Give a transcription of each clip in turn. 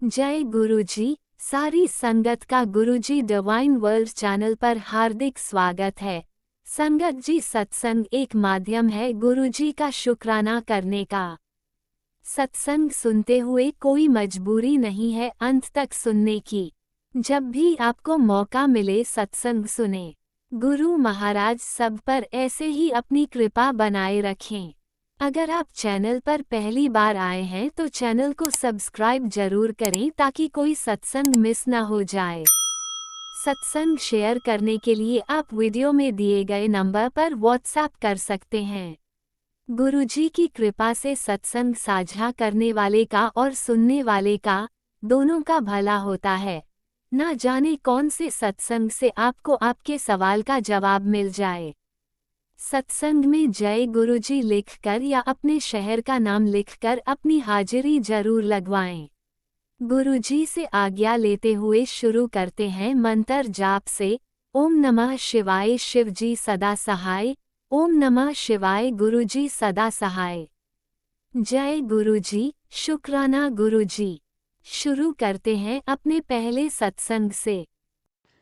जय गुरुजी। सारी संगत का गुरुजी डिवाइन वर्ल्ड चैनल पर हार्दिक स्वागत है। संगत जी, सत्संग एक माध्यम है गुरुजी का शुक्राना करने का। सत्संग सुनते हुए कोई मजबूरी नहीं है अंत तक सुनने की। जब भी आपको मौका मिले सत्संग सुने। गुरु महाराज सब पर ऐसे ही अपनी कृपा बनाए रखें। अगर आप चैनल पर पहली बार आए हैं तो चैनल को सब्सक्राइब जरूर करें ताकि कोई सत्संग मिस ना हो जाए। सत्संग शेयर करने के लिए आप वीडियो में दिए गए नंबर पर व्हाट्सएप कर सकते हैं। गुरुजी की कृपा से सत्संग साझा करने वाले का और सुनने वाले का, दोनों का भला होता है। ना जाने कौन से सत्संग से आपको आपके सवाल का जवाब मिल जाए। सत्संग में जय गुरुजी लिखकर या अपने शहर का नाम लिखकर अपनी हाजिरी जरूर लगवाएं। गुरुजी से आज्ञा लेते हुए शुरू करते हैं मंत्र जाप से। ओम नमः शिवाय, शिवजी सदा सहाय। ओम नमः शिवाय, गुरुजी सदा सहाय। जय गुरुजी, शुक्राना गुरुजी। शुरू करते हैं अपने पहले सत्संग से।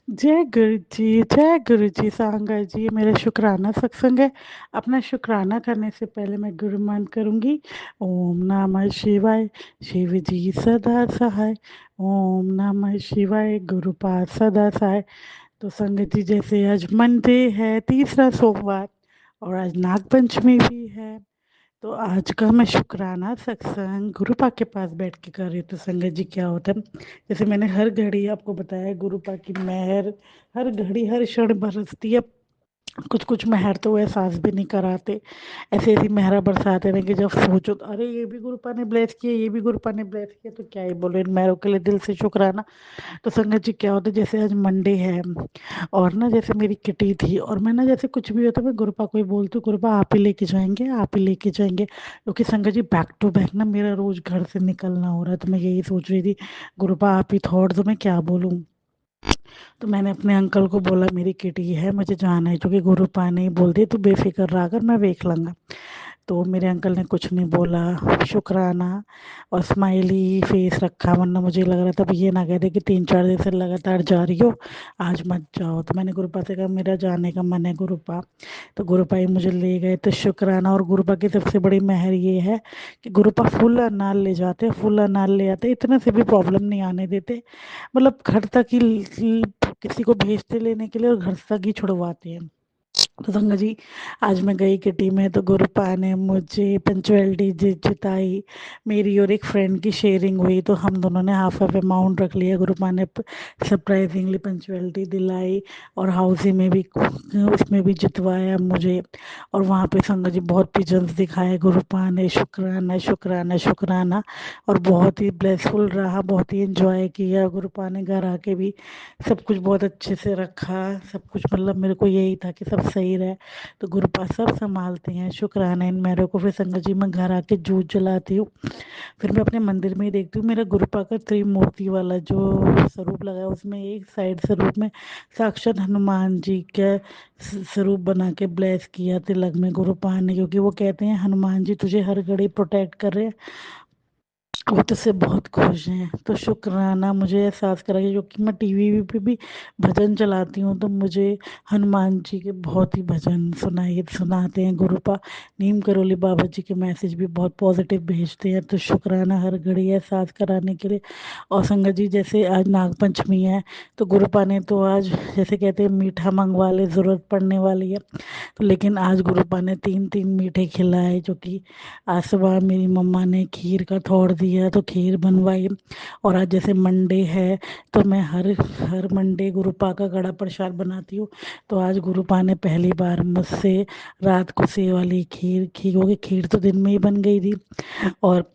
जय गुरु जी सांगा जी। ये मेरा शुक्राना सत्संग है। अपना शुक्राना करने से पहले मैं गुरु मान करूँगी। ओम नमः शिवाय, शिव जी सदा सहाय। ओम नमः शिवाय, गुरु पाद सदा सहाय। तो संगत जी, जैसे आज मंडे है, तीसरा सोमवार, और आज नाग पंचमी भी है, तो आज का मैं शुक्राना सत्संग गुरुपा के पास बैठ के कर रही हूँ। तो संगत जी, क्या होता है, जैसे मैंने हर घड़ी आपको बताया, गुरुपा की मेहर हर घड़ी हर क्षण बरसती है। कुछ कुछ मेहर तो वो एहसास भी नहीं कराते, ऐसी ऐसी मेहरा बरसाते रहेंगे कि जब सोचो तो अरे ये भी गुरुपा ने ब्लेस किया, ये भी गुरुपा ने ब्लेस किया, तो क्या ही बोलो इन मेहरों के लिए दिल से शुक्राना। तो संगत जी, क्या होता है, जैसे आज मंडे है और ना जैसे मेरी किटी थी, और मैं ना जैसे कुछ भी होता है मैं गुरुपा को ही बोलती हूँ, गुरुपा आप ही लेके जाएंगे, आप ही लेके जाएंगे, क्योंकि संगत जी बैक टू बैक ना मेरा रोज घर से निकलना हो रहा है। तो मैं यही सोच रही थी, गुरुपा आप ही थॉट दो, मैं क्या बोलूँ। तो मैंने अपने अंकल को बोला मेरी किटी है, मुझे जाना है, क्योंकि गुरुपा ने ही बोल दिया तू बेफिक्र रहा कर, मैं देख लूँगा। तो मेरे अंकल ने कुछ नहीं बोला, शुक्राना और स्माइली फेस रखा, वरना मुझे लग रहा था अब ये ना कह दे कि 3-4 दिन से लगातार जा रही हो, आज मत जाओ। तो मैंने गुरुपा से कहा मेरा जाने का मन है गुरुपा। तो गुरुपा ही मुझे ले गए। तो शुक्राना। और गुरुपा की सबसे बड़ी मेहर ये है कि गुरुपा फुल अनार ले जाते, फुल अनार ले आते, इतने से भी प्रॉब्लम नहीं आने देते, मतलब घर तक ही किसी को भेजते लेने के लिए, और घर तक ही छुड़वाते हैं। तो संगा जी, आज मैं गई किटी में, तो गुरुपा ने मुझे पंचुअलिटी जिताई, मेरी और एक फ्रेंड की शेयरिंग हुई, तो हम दोनों ने हाफ हाफ अमाउंट रख लिया। गुरुपा ने सरप्राइजिंगली पंचुअलिटी दिलाई, और हाउसी में भी उसमें भी जितवाया मुझे। और वहाँ पे संगा जी बहुत पिजन्स दिखाए गुरुपा ने, शुक्राना शुक्राना शुक्राना। और बहुत ही ब्लेसफुल रहा, बहुत ही इंजॉय किया गुरुपा ने। घर आके भी सब कुछ बहुत अच्छे से रखा, सब कुछ, मतलब मेरे को यही था कि सब सही रहे। तो गुरुपा सब संभालते हैं, शुक्राना इन मेरे को। फिर संगत जी मैं घर आके जूझ जलाती हूँ, फिर मैं अपने मंदिर में ही देखती हूँ, मेरा गुरुपा का त्रिमूर्ति वाला जो स्वरूप लगा है, उसमें एक साइड स्वरूप में साक्षात हनुमान जी का स्वरूप बना के ब्लेस किया तिलक में गुरुपा ने, क्योंकि वो कहते हैं हनुमान जी तुझे हर घड़ी प्रोटेक्ट कर रहे हैं, वो तुझसे बहुत खुश हैं। तो शुक्राना मुझे एहसास कराइए, क्योंकि मैं टीवी पे भी भजन चलाती हूँ, तो मुझे हनुमान जी के बहुत ही भजन सुनाते हैं गुरुपा। नीम करोली बाबा जी के मैसेज भी बहुत पॉजिटिव भेजते हैं। तो शुक्राना हर घड़ी एहसास कराने के लिए। और संगत जी, जैसे आज नाग पंचमी है, तो गुरुपा ने तो आज जैसे कहते हैं मीठा मंगवा ले, ज़रूरत पड़ने वाली है, तो लेकिन आज गुरुपा ने 3-3 मीठे खिलाए, जो कि आज सुबह मेरी मम्मा ने खीर का थोड़ दिया तो खीर बनवाई। और आज जैसे मंडे है, तो मैं हर हर मंडे गुरुपा का कड़ा प्रसाद बनाती हूँ। तो आज गुरुपा ने पहली बार मुझसे रात को सेव वाली खीर क्योंकि खीर तो दिन में ही बन गई थी, और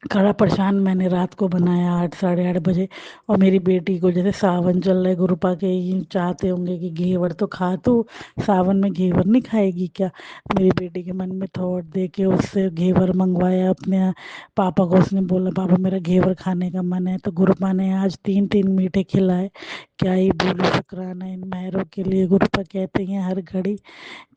कड़ा प्रशांत मैंने रात को बनाया 8-8:30 बजे। और मेरी बेटी को, जैसे सावन चल रहा है, गुरुपा के ये चाहते होंगे कि घेवर तो खा, तू सावन में घेवर नहीं खाएगी क्या। मेरी बेटी के मन में थॉट दे के उससे घेवर मंगवाया अपने पापा को। उसने बोला पापा मेरा घेवर खाने का मन है, तो गुरुपा ने आज 3-3 मीठे खिलाए क्या ही बोलूं, शुक्राना इन मेहरों के लिए। गुरुपा कहते हैं हर घड़ी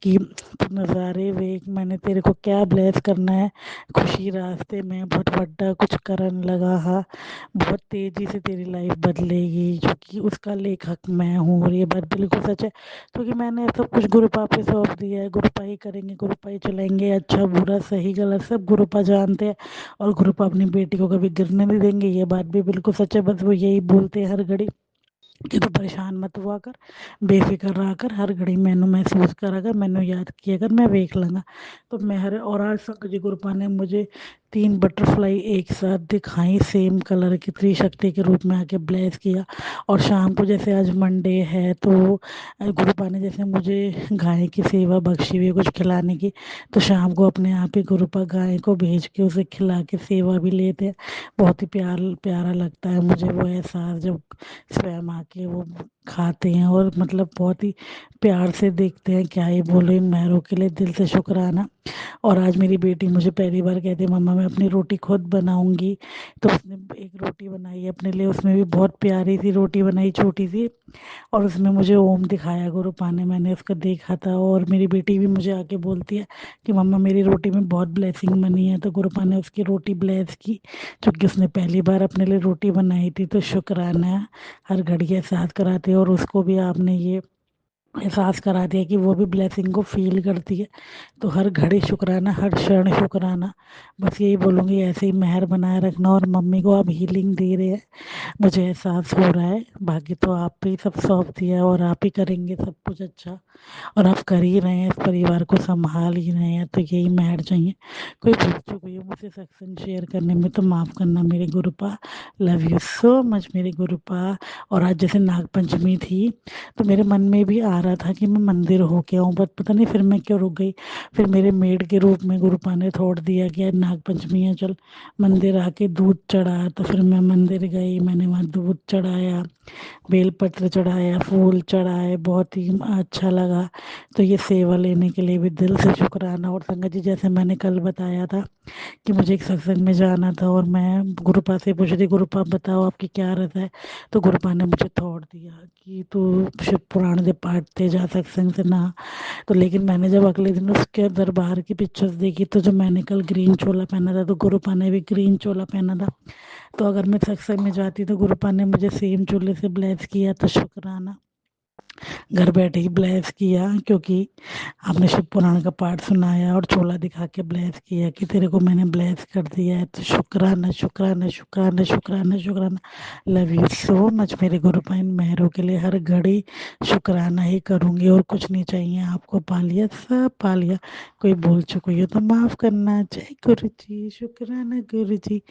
कि तू नज़ारे वेख, मैंने तेरे को क्या ब्लेस करना है। खुशी रास्ते में बहुत बड़ा कुछ करन लगा हा, बहुत तेजी से तेरी लाइफ बदलेगी, क्योंकि उसका लेखक मैं हूँ। और ये बात बिल्कुल सच है, क्योंकि मैंने सब कुछ गुरुपा पे सौंप दिया है। गुरुपा ही करेंगे, गुरुपा ही चलाएंगे, अच्छा बुरा सही गलत सब गुरुपा जानते हैं। और गुरुपा अपनी बेटी को कभी गिरने नहीं देंगे, ये बात भी बिल्कुल सच है। बस वो यही बोलते हैं हर घड़ी कि तू परेशान मत हुआ कर, बेफिक्र रहा कर, हर घड़ी मैनू महसूस करा कर, मैनू याद किया कर, मैं वेख लूँगा। तो मैं हर और आज संग जी गुरुपा ने मुझे 3 बटरफ्लाई एक साथ दिखाई, सेम कलर की, त्रिशक्ति के रूप में आके ब्लेस किया। और शाम को जैसे आज मंडे है तो गुरुपा ने जैसे मुझे गाय की सेवा बख्शी हुई है कुछ खिलाने की, तो शाम को अपने आप ही गुरुपा गाय को भेज के उसे खिला के सेवा भी लेते हैं। बहुत ही प्यारा लगता है मुझे वो एहसास, जब स्वयं आके वो खाते हैं और मतलब बहुत ही प्यार से देखते हैं। क्या ही बोलो, इन मेहरों के लिए दिल से शुक्राना। और आज मेरी बेटी मुझे पहली बार कहती है मम्मा मैं अपनी रोटी खुद बनाऊंगी। तो उसने एक रोटी बनाई अपने लिए, उसमें भी बहुत प्यारी सी रोटी बनाई, छोटी सी। और उसमें मुझे ओम दिखाया गुरुपा ने, मैंने उसका देखा था। और मेरी बेटी भी मुझे आके बोलती है कि मम्मा मेरी रोटी में बहुत ब्लेसिंग बनी है। तो गुरुपा ने उसकी रोटी ब्लेस की, क्योंकि उसने पहली बार अपने लिए रोटी बनाई थी। तो शुक्राना, हर घड़ी एहसास कराते हैं। और उसको भी आपने ये एहसास करा दिया कि वो भी ब्लेसिंग को फील करती है। तो हर घड़ी शुक्राना, हर क्षण शुक्राना। बस यही बोलूँगी, ऐसे ही मेहर बनाए रखना। और मम्मी को आप हीलिंग दे रहे हैं, मुझे एहसास हो रहा है। बाकी तो आप पे ही सब सौंप दिया है, और आप ही करेंगे सब कुछ अच्छा। और आप कर ही रहे हैं, इस परिवार को संभाल ही रहे हैं, तो यही मेहर चाहिए। कोई भूल चूक हुई हो मुझसे सत्संग शेयर करने में तो माफ़ करना मेरे गुरुपा। लव यू सो मच मेरे गुरुपा। और आज जैसे नाग पंचमी थी, तो मेरे मन में भी आ रहा था कि मैं मंदिर होके आऊँ, बट पता नहीं फिर मैं क्यों रुक गई। फिर मेरे मेड के रूप में गुरुपा ने थोड़ दिया कि आज नाग पंचमी है, चल मंदिर आके दूध चढ़ा। तो फिर मैं मंदिर गई, मैंने वहाँ दूध चढ़ाया, बेलपत्र चढ़ाया, फूल चढ़ाए, बहुत ही अच्छा लगा। तो ये सेवा लेने के लिए भी दिल से शुक्राना। और संगत जी, जैसे मैंने कल बताया था कि मुझे एक सत्संग में जाना था, और मैं गुरुपा से पूछ रही, गुरुपा आप बताओ आपकी क्या रस है। तो गुरुपा ने मुझे थोड़ दिया कि तू शिव पुराण दे पाठते जा, सत्संग से ना। तो लेकिन मैंने जब अगले दिन उसके दरबार की पिक्चर्स देखी, तो जो मैंने कल ग्रीन चोला पहना था, तो गुरुपा ने भी ग्रीन चोला पहना था। तो अगर मैं सत्संग में जाती तो गुरुपा ने मुझे सेम चोले से ब्लेस किया, तो शुक्राना। घर बैठे ही ब्लेस किया, क्योंकि आपने शिव पुराण का पाठ सुनाया और चोला दिखा के ब्लेस किया कि तेरे को मैंने ब्लेस कर दिया है। तो शुक्राना शुक्राना शुक्राना शुक्राना शुक्राना। लव यू सो मच मेरे गुरुपा। इन मेहरों के लिए हर घड़ी शुक्राना ही करूँगी, और कुछ नहीं चाहिए। आपको पा लिया, सब पा लिया। कोई भूल चुक हुई हो तो माफ़ करना। जय गुरु जी, शुक्राना गुरु जी।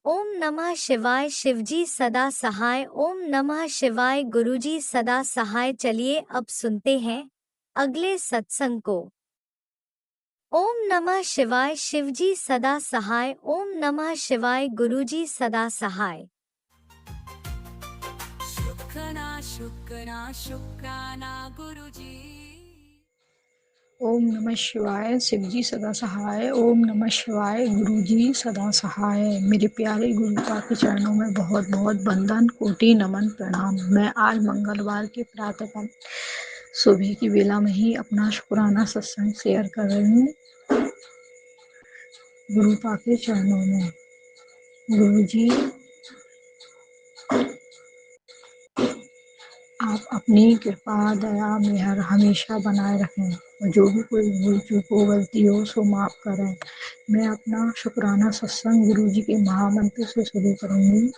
ओम नमः शिवाय। शिवजी सदा सहाय। ओम नमः शिवाय। गुरुजी सदा सहाय। चलिए अब सुनते हैं अगले सत्संग को। ओम नमः शिवाय। शिवजी सदा सहाय। ओम नमः शिवाय। गुरुजी सदा सहाय। शुक्राना शुक्राना शुक्राना गुरुजी। ओम नमः शिवाय। शिवजी सदा सहाय। ओम नमः शिवाय। गुरुजी सदा सहाय। मेरे प्यारे गुरुपा के चरणों में बहुत बहुत वंदन, कोटि नमन, प्रणाम। मैं आज मंगलवार के प्रातःकाल सुबह की बेला में ही अपना शुक्राना सत्संग शेयर कर रही हूँ गुरुपा के चरणों में। गुरुजी, आप अपनी कृपा दया मेहर हमेशा बनाए रखें, और जो भी कोई भूल चूक हो, गलती हो, सो माफ़ करें। मैं अपना शुक्राना सत्संग गुरुजी के महामंत्र से शुरू करूंगी।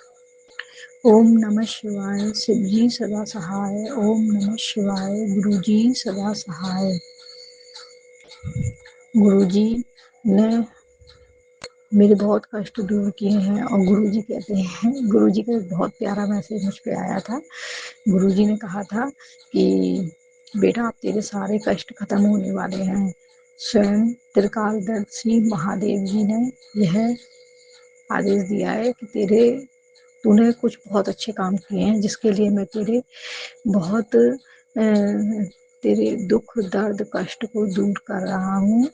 ओम नमः शिवाय। शिवजी सदा सहाय। ओम नमः शिवाय। गुरुजी सदा सहाय। गुरुजी ने मेरे बहुत कष्ट दूर किए हैं, और गुरुजी कहते हैं, गुरुजी का एक बहुत प्यारा मैसेज मुझ पे आया था। गुरुजी ने कहा था कि बेटा अब तेरे सारे कष्ट खत्म होने वाले हैं। स्वयं त्रिकालदर्शी महादेव जी ने यह आदेश दिया है कि तूने कुछ बहुत अच्छे काम किए हैं, जिसके लिए मैं बहुत तेरे दुख दर्द कष्ट को दूर कर रहा हूँ।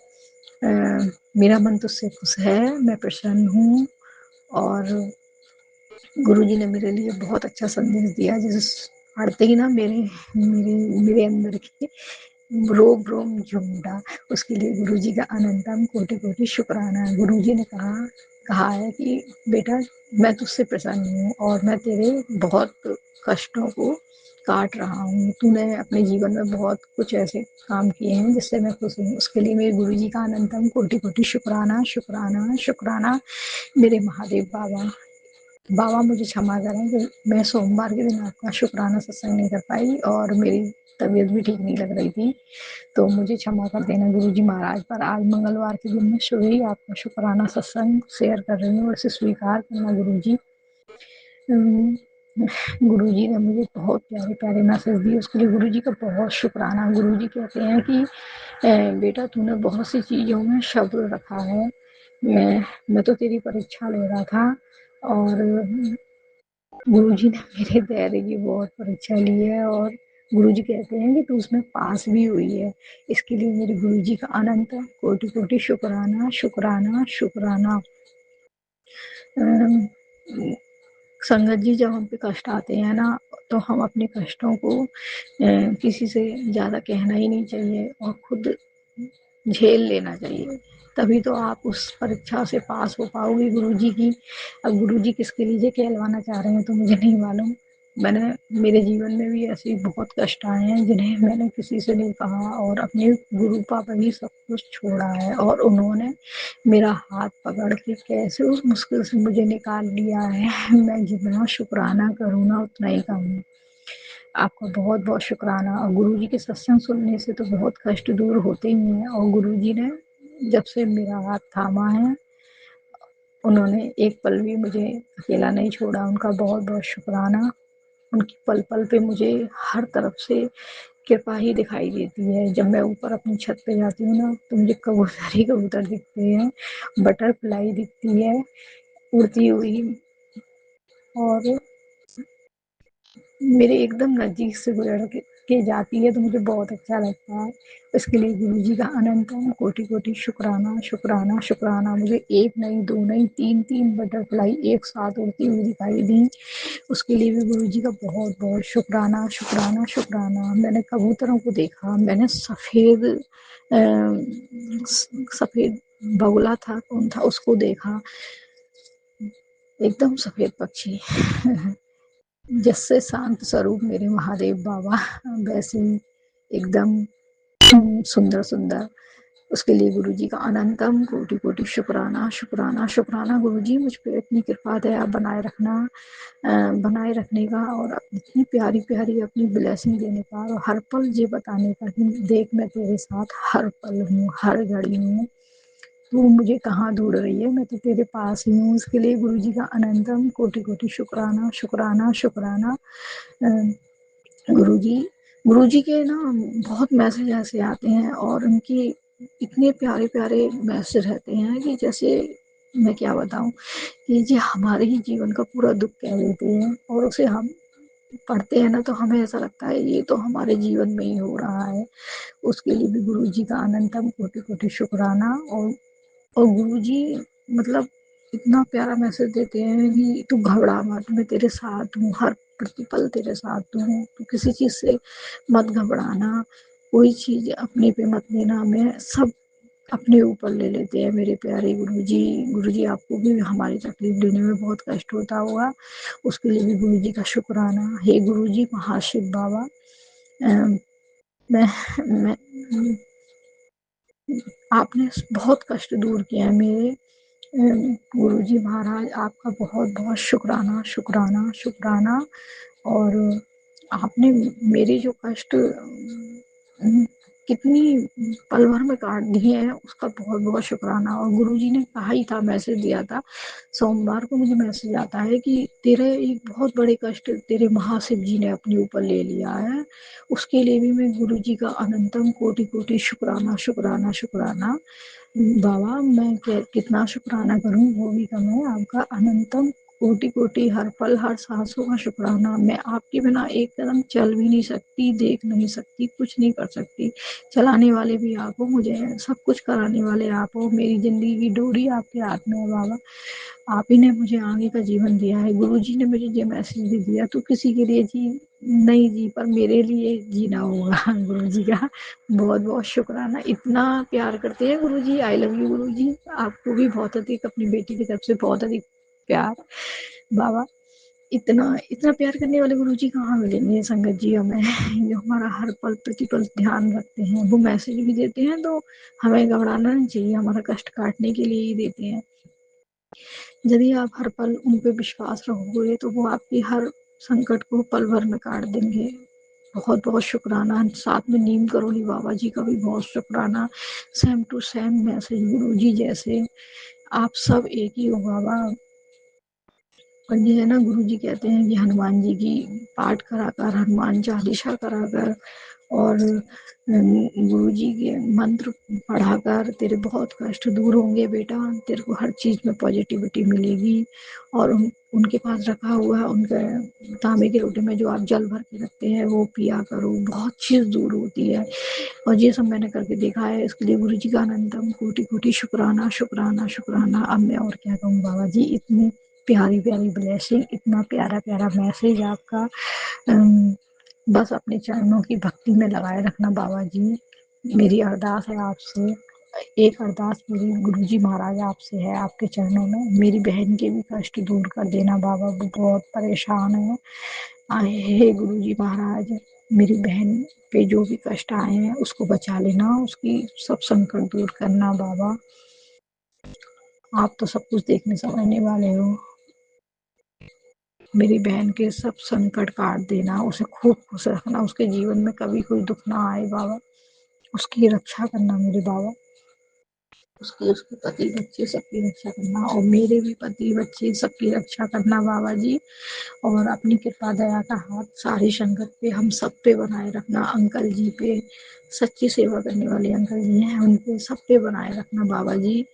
मेरा मन तुझसे खुश है, मैं प्रसन्न हूँ। और गुरुजी ने मेरे लिए बहुत अच्छा संदेश दिया, जिसे पढ़ते ही ना मेरे मेरे मेरे अंदर की रोम रोम झूम उठा। उसके लिए गुरुजी का अनंतम कोटि कोटि शुक्राना। गुरुजी ने कहा है कि बेटा, मैं तुझसे प्रसन्न हूँ और मैं तेरे बहुत कष्टों को काट रहा हूँ। तूने अपने जीवन में बहुत कुछ ऐसे काम किए हैं जिससे मैं खुश हूँ। उसके लिए मेरे गुरुजी का अनंतम कोटि कोटि शुक्राना शुक्राना शुक्राना। मेरे महादेव बाबा, बाबा मुझे क्षमा करें कि मैं सोमवार के दिन आपका शुक्राना सत्संग नहीं कर पाई और मेरी तबीयत भी ठीक नहीं लग रही थी, तो मुझे क्षमा कर देना गुरुजी महाराज। पर आज मंगलवार के दिन मैं सुबह ही आपका शुक्राना सत्संग शेयर कर रही हूँ और इसे स्वीकार करना गुरुजी। गुरुजी ने मुझे बहुत प्यारे प्यारे मैसेज दिए, उसके लिए गुरुजी का बहुत शुक्राना। गुरुजी कहते हैं कि बेटा, तूने बहुत सी चीज़ों में सब्र रखा है। मैं तो तेरी परीक्षा ले रहा था और गुरुजी ने मेरे धैर्य की बहुत परीक्षा ली है और गुरुजी कहते हैं कि तू उसमें पास भी हुई है। इसके लिए मेरे गुरुजी का अनंत कोटि कोटि शुक्राना शुक्राना शुक्राना। संगत जी, जब हम पे कष्ट आते हैं ना, तो हम अपने कष्टों को किसी से ज़्यादा कहना ही नहीं चाहिए और खुद झेल लेना चाहिए, तभी तो आप उस परीक्षा से पास हो पाओगे गुरुजी की। अब गुरुजी किसके लिए कहलवाना चाह रहे हैं तो मुझे नहीं मालूम। मेरे जीवन में भी ऐसे बहुत कष्ट आए हैं जिन्हें मैंने किसी से नहीं कहा और अपने गुरु पापा ही सब कुछ छोड़ा है और उन्होंने मेरा हाथ पकड़ के कैसे उस मुश्किल से मुझे निकाल लिया है। मैं जितना शुक्राना करूँ ना उतना ही कम है। आपका बहुत बहुत शुक्राना। और गुरुजी के सत्संग सुनने से तो बहुत कष्ट दूर होते ही हैं और गुरुजी ने जब से मेरा हाथ थामा है, उन्होंने एक पल भी मुझे अकेला नहीं छोड़ा। उनका बहुत बहुत शुक्राना। उनकी पल पल पे मुझे हर तरफ से कृपा ही दिखाई देती है। जब मैं ऊपर अपनी छत पे जाती हूँ ना, तो मुझे कबूतर ही कबूतर दिखते हैं, बटरफ्लाई दिखती है उड़ती हुई और मेरे एकदम नज़दीक से गुजर के जाती है, तो मुझे बहुत अच्छा लगता है। इसके लिए गुरुजी का अनंतम कोटि कोटि शुक्राना शुक्राना शुक्राना। मुझे एक नहीं, दो नहीं, तीन तीन बटरफ्लाई एक साथ उड़ती हुई दिखाई दी, उसके लिए भी गुरुजी का बहुत बहुत शुक्राना शुक्राना शुक्राना। मैंने कबूतरों को देखा, मैंने सफ़ेद बगुला था, कौन था, उसको देखा, एकदम सफ़ेद पक्षी। जिससे शांत स्वरूप मेरे महादेव बाबा, वैसे ही एकदम सुंदर सुंदर। उसके लिए गुरुजी का अनंतम कोटि कोटि शुक्राना शुक्राना शुक्राना। गुरुजी, मुझ पे इतनी कृपा दया बनाए रखने का और इतनी प्यारी प्यारी अपनी ब्लेसिंग देने का और हर पल ये बताने का कि देख, मैं तेरे साथ हर पल हूँ, हर घड़ी हूँ, तू मुझे कहाँ ढूंढ रही है, मैं तो तेरे पास ही हूँ। उसके लिए गुरुजी का अनंतम कोटि कोटि शुक्राना शुक्राना शुक्राना। गुरुजी गुरुजी के ना बहुत मैसेज ऐसे आते हैं और उनके इतने प्यारे प्यारे मैसेज रहते हैं कि जैसे मैं क्या बताऊं, कि ये हमारे ही जीवन का पूरा दुख कह देते हैं और उसे हम पढ़ते हैं ना, तो हमें ऐसा लगता है ये तो हमारे जीवन में ही हो रहा है। उसके लिए भी गुरुजी का अनंतम कोटि कोटि शुक्राना। और गुरुजी मतलब इतना प्यारा मैसेज देते हैं कि तू घबरा मत, मैं तेरे साथ हूँ, हर प्रतिपल तेरे साथ हूँ, तू किसी चीज़ से मत घबराना, कोई चीज़ अपने पे मत लेना। मैं सब अपने ऊपर ले लेते हैं मेरे प्यारे गुरुजी। गुरुजी, आपको भी हमारी तकलीफ लेने में बहुत कष्ट होता होगा, उसके लिए भी गुरुजी का शुक्राना। हे गुरुजी महाशिव बाबा, मैं मैं आपने बहुत कष्ट दूर किया है मेरे। गुरुजी महाराज, आपका बहुत बहुत शुक्राना शुक्राना शुक्राना। और आपने मेरे जो कष्ट कितनी पल भर में काट दिए हैं, उसका बहुत बहुत शुक्राना। और गुरुजी ने कहा ही था, मैसेज दिया था, सोमवार को मुझे मैसेज आता है कि तेरे एक बहुत बड़े कष्ट तेरे महाशिव जी ने अपने ऊपर ले लिया है। उसके लिए भी मैं गुरुजी का अनंतम कोटि कोटि शुक्राना शुक्राना शुक्राना। बाबा, मैं कितना शुक्राना करूं वो भी कम है। आपका अनंतम कोटि कोटि हर पल हर सांसों का शुक्राना। मैं आपके बिना एक कदम चल भी नहीं सकती, देख नहीं सकती, कुछ नहीं कर सकती। चलाने वाले भी आप हो, मुझे सब कुछ कराने वाले आप हो। मेरी ज़िंदगी की डोरी आपके हाथ में है बाबा। आप ही ने मुझे आगे का जीवन दिया है। गुरुजी ने मुझे ये मैसेज भी दिया, तू किसी के लिए जी नहीं जी, पर मेरे लिए जीना होगा। गुरुजी का बहुत-बहुत शुक्राना। इतना प्यार करते हैं गुरुजी। आई लव यू गुरुजी। आपको भी बहुत अधिक अपनी बेटी की तरफ से बहुत अधिक प्यार। बाबा इतना इतना प्यार करने वाले गुरुजी कहाँ मिलेंगे संगत जी हमें, जो हमारा हर पल प्रतिपल ध्यान रखते हैं। वो मैसेज भी देते हैं तो हमें घबराना नहीं चाहिए, हमारा कष्ट काटने के लिए ही देते हैं। यदि आप हर पल उन पे विश्वास रखोगे तो वो आपकी हर संकट को पल भर में काट देंगे। बहुत बहुत शुक्राना। साथ में नीम करोली बाबा जी का भी बहुत शुक्राना। सेम टू सेम मैसेज गुरु जी जैसे। आप सब एक ही हो बाबा। और ये है ना, गुरु जी कहते हैं कि हनुमान जी की पाठ कराकर, हनुमान चालीसा कराकर और गुरु जी के मंत्र पढ़ाकर तेरे बहुत कष्ट दूर होंगे बेटा। तेरे को हर चीज़ में पॉजिटिविटी मिलेगी। और उनके पास रखा हुआ है, उनके तांबे के लोटे में जो आप जल भर के रखते हैं वो पिया करो, बहुत चीज़ दूर होती है। और ये सब मैंने करके देखा है। इसके लिए गुरु जी का अनंतम कोटि कोटि शुक्राना शुक्राना शुक्राना। अब मैं और क्या कहूँ बाबा जी, इतनी प्यारी प्यारी ब्लेसिंग, इतना प्यारा प्यारा मैसेज आपका। बस अपने चरणों की भक्ति में लगाए रखना बाबा जी। मेरी अरदास है आपसे, एक अरदास मेरी गुरुजी महाराज आपसे है, आपके चरणों में। मेरी बहन के भी कष्ट दूर कर देना बाबा, वो बहुत परेशान है। आए हे गुरुजी महाराज, मेरी बहन पे जो भी कष्ट आए हैं उसको बचा लेना, उसकी सब संकट दूर करना बाबा। आप तो सब कुछ देखने समझने वाले हो। मेरी बहन के सब संकट काट देना, उसे खूब खुश रखना, उसके जीवन में कभी कोई दुख ना आए बाबा। उसकी रक्षा करना मेरे बाबा। उसके पति बच्चे सबकी रक्षा करना, और मेरे भी पति बच्चे सबकी रक्षा करना बाबा जी। और अपनी कृपा दया का हाथ सारी संगत पे, हम सब पे बनाए रखना। अंकल जी पे, सच्ची सेवा करने वाले अंकल जी हैं उनपे, सब पे बनाए रखना बाबा जी।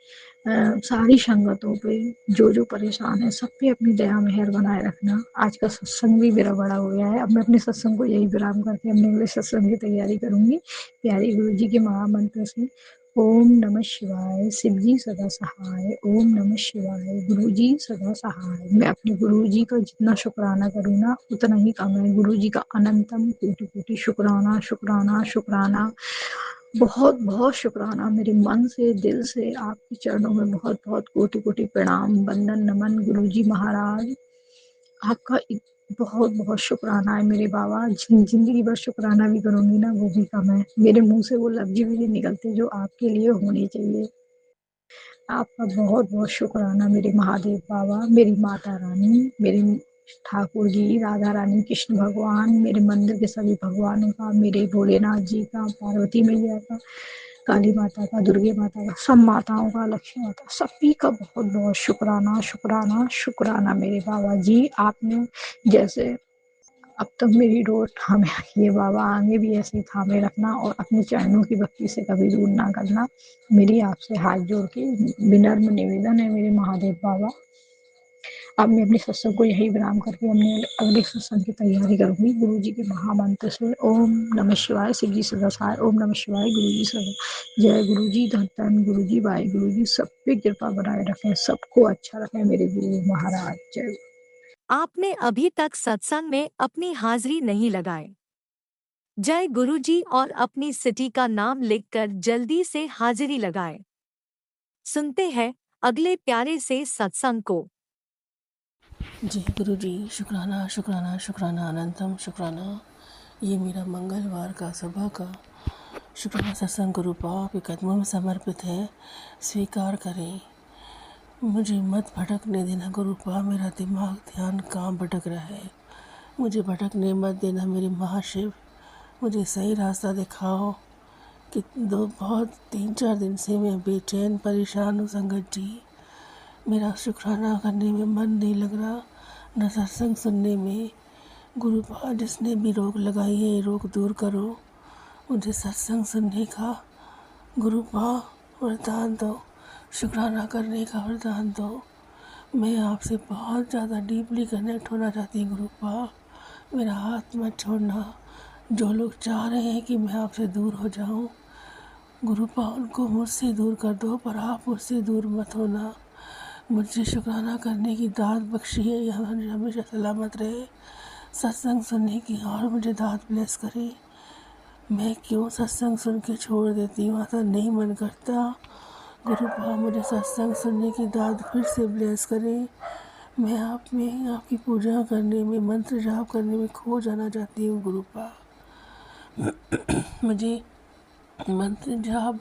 सारी संगतों पे जो जो परेशान है सब पे अपनी दया मेहर बनाए रखना। आज का सत्संग भी मेरा बड़ा हो गया है। अब मैं अपने सत्संग को यही विराम करके अपने अगले सत्संग की तैयारी करूंगी प्यारे गुरु जी के महामंत्र से। ओम नमः शिवाय। शिव जी सदा सहाय। ओम नमः शिवाय। गुरु जी सदा सहाय। मैं अपने गुरु जी का जितना शुक्राना करूँ ना उतना ही कम है। गुरु जी का अनंतम कोटि कोटि शुक्राना शुक्राना शुक्राना। बहुत बहुत शुक्राना। मेरे मन से, दिल से आपके चरणों में बहुत बहुत कोटि कोटि प्रणाम, वंदन, नमन गुरु जी महाराज। आपका बहुत बहुत शुक्राना है मेरे बाबा। जिंदगी भर शुक्राना भी करूंगी ना वो भी कम है। मेरे मुंह से वो लफ्ज भी नहीं निकलते जो आपके लिए होने चाहिए। आपका बहुत बहुत शुक्राना मेरे महादेव बाबा, मेरी माता रानी, मेरे ठाकुर जी, राधा रानी, कृष्ण भगवान, मेरे मंदिर के सभी भगवानों का, मेरे भोलेनाथ जी का, पार्वती मैया का, काली माता का, दुर्गे माता का, सब माताओं का, लक्ष्मी माता, सभी का बहुत बहुत शुक्राना शुक्राना शुक्राना मेरे बाबा जी। आपने जैसे अब तक मेरी डोर थामे रखी है बाबा, आगे भी ऐसे ही थामे रखना और अपने चरणों की भक्ति से कभी दूर ना करना। मेरी आपसे हाथ जोड़ के विनम्र निवेदन है मेरे महादेव बाबा। अब मैं अपने सत्संग को यही विराम करके अपने अगले सत्संग की तैयारी करूंगी गुरु जी के महामंत्र से। ओम नमः शिवाय। शिव जी सदा सहाय। ओम नमः शिवाय। गुरु जी सदा जय। गुरु जी धन धन गुरु जी, वाहे गुरु जी। सब पे कृपा बनाए रखें, सबको अच्छा रखें मेरे गुरु महाराज। जय। आपने अभी तक सत्संग में अपनी हाजिरी नहीं लगाई। जय गुरुजी और अपनी सिटी का नाम लिखकर जल्दी से हाजिरी लगाएं। सुनते हैं अगले प्यारे से सत्संग को। जय गुरु जी। शुक्राना शुक्राना शुक्राना अनंतम शुक्राना। ये मेरा मंगलवार का सुबह का शुक्राना सत्संग गुरु पाप के कदमों में समर्पित है, स्वीकार करें। मुझे मत भटकने देना गुरु पाप, मेरा दिमाग ध्यान कहाँ भटक रहा है, मुझे भटकने मत देना मेरे महाशिव। मुझे सही रास्ता दिखाओ कि बहुत 3-4 दिन से मैं बेचैन परेशान हूँ संगत जी। मेरा शुक्राना करने में मन नहीं लग रहा, न सत्संग सुनने में। गुरु पापा जिसने भी रोक लगाई है ये रोक दूर करो, मुझे सत्संग सुनने का गुरु पापा वरदान दो, शुक्राना करने का वरदान दो। मैं आपसे बहुत ज़्यादा डीपली कनेक्ट होना चाहती हूँ गुरुपा। मेरा हाथ मत छोड़ना। जो लोग चाह रहे हैं कि मैं आपसे दूर हो जाऊँ, गुरुपा उनको मुझसे दूर कर दो, पर आप मुझसे दूर मत होना। मुझे शुक्राना करने की दात बख्शी है, यह हमेशा सलामत रहे, सत्संग सुनने की और मुझे दात ब्लेस करे। मैं क्यों सत्संग सुन के छोड़ देती हूँ, ऐसा नहीं मन करता। गुरुपा मुझे सत्संग सुनने की दात फिर से ब्लेस करें। मैं आप में आपकी पूजा करने में, मंत्र जाप करने में खो जाना चाहती हूँ गुरुपा। मुझे मंत्र जाप,